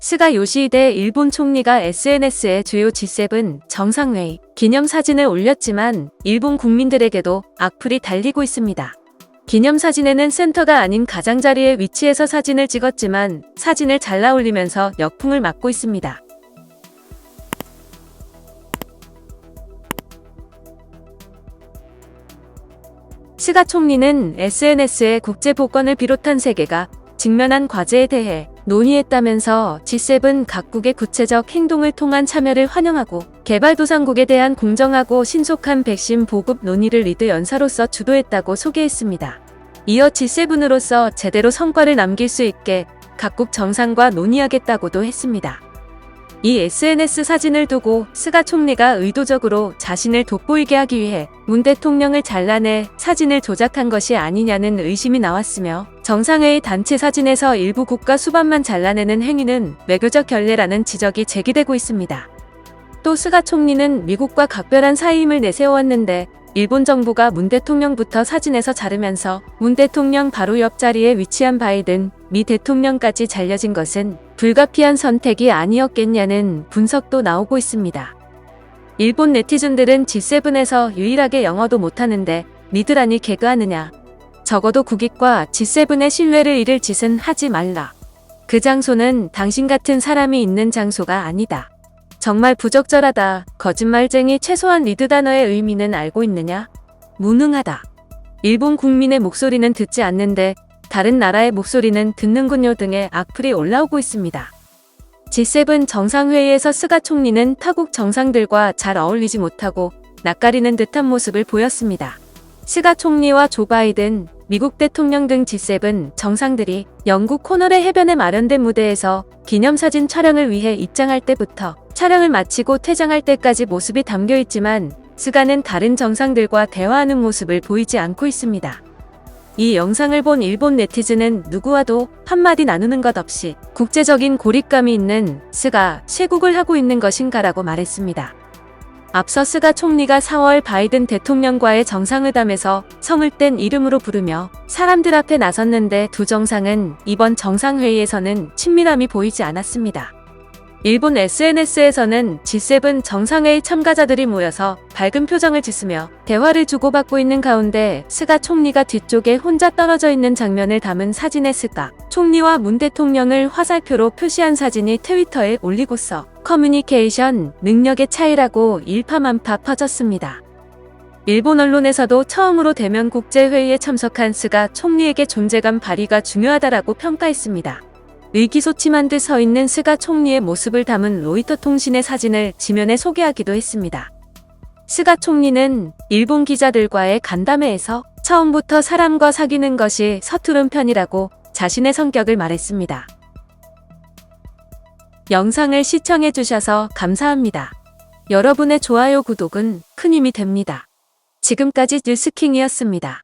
스가 요시히데 일본 총리가 SNS에 주요 G7 정상회의 기념사진을 올렸지만 일본 국민들에게도 악플이 달리고 있습니다. 기념사진에는 센터가 아닌 가장자리에 위치해서 사진을 찍었지만 사진을 잘라 올리면서 역풍을 맞고 있습니다. 스가 총리는 SNS에 국제보건을 비롯한 세계가 직면한 과제에 대해 논의했다면서 G7 각국의 구체적 행동을 통한 참여를 환영하고 개발도상국에 대한 공정하고 신속한 백신 보급 논의를 리드 연사로서 주도했다고 소개했습니다. 이어 G7으로서 제대로 성과를 남길 수 있게 각국 정상과 논의하겠다고도 했습니다. 이 SNS 사진을 두고 스가 총리가 의도적으로 자신을 돋보이게 하기 위해 문 대통령을 잘라내 사진을 조작한 것이 아니냐는 의심이 나왔으며 정상회의 단체 사진에서 일부 국가 수반만 잘라내는 행위는 외교적 결례라는 지적이 제기되고 있습니다. 또 스가 총리는 미국과 각별한 사이임을 내세워왔는데 일본 정부가 문 대통령부터 사진에서 자르면서 문 대통령 바로 옆자리에 위치한 바이든 미 대통령까지 잘려진 것은 불가피한 선택이 아니었겠냐는 분석도 나오고 있습니다. 일본 네티즌들은 G7에서 유일하게 영어도 못하는데 니들아니 개그하느냐. 적어도 국익과 G7의 신뢰를 잃을 짓은 하지 말라. 그 장소는 당신 같은 사람이 있는 장소가 아니다. 정말 부적절하다. 거짓말쟁이. 최소한 리드 단어의 의미는 알고 있느냐? 무능하다. 일본 국민의 목소리는 듣지 않는데 다른 나라의 목소리는 듣는군요 등의 악플이 올라오고 있습니다. G7 정상회의에서 스가 총리는 타국 정상들과 잘 어울리지 못하고 낯가리는 듯한 모습을 보였습니다. 스가 총리와 조 바이든, 미국 대통령 등 G7 정상들이 영국 코널의 해변에 마련된 무대에서 기념사진 촬영을 위해 입장할 때부터 촬영을 마치고 퇴장할 때까지 모습이 담겨 있지만 스가는 다른 정상들과 대화하는 모습을 보이지 않고 있습니다. 이 영상을 본 일본 네티즌은 누구와도 한마디 나누는 것 없이 국제적인 고립감이 있는 스가 쇄국을 하고 있는 것인가라고 말했습니다. 앞서 스가 총리가 4월 바이든 대통령과의 정상회담에서 성을 뗀 이름으로 부르며 사람들 앞에 나섰는데 두 정상은 이번 정상회의에서는 친밀함이 보이지 않았습니다. 일본 SNS에서는 G7 정상회의 참가자들이 모여서 밝은 표정을 짓으며 대화를 주고받고 있는 가운데 스가 총리가 뒤쪽에 혼자 떨어져 있는 장면을 담은 사진의 스가 총리와 문 대통령을 화살표로 표시한 사진이 트위터에 올리고서 커뮤니케이션 능력의 차이라고 일파만파 퍼졌습니다. 일본 언론에서도 처음으로 대면 국제회의에 참석한 스가 총리에게 존재감 발휘가 중요하다라고 평가했습니다. 의기소침한 듯 서 있는 스가 총리의 모습을 담은 로이터 통신의 사진을 지면에 소개하기도 했습니다. 스가 총리는 일본 기자들과의 간담회에서 처음부터 사람과 사귀는 것이 서투른 편이라고 자신의 성격을 말했습니다. 영상을 시청해주셔서 감사합니다. 여러분의 좋아요, 구독은 큰 힘이 됩니다. 지금까지 뉴스킹이었습니다.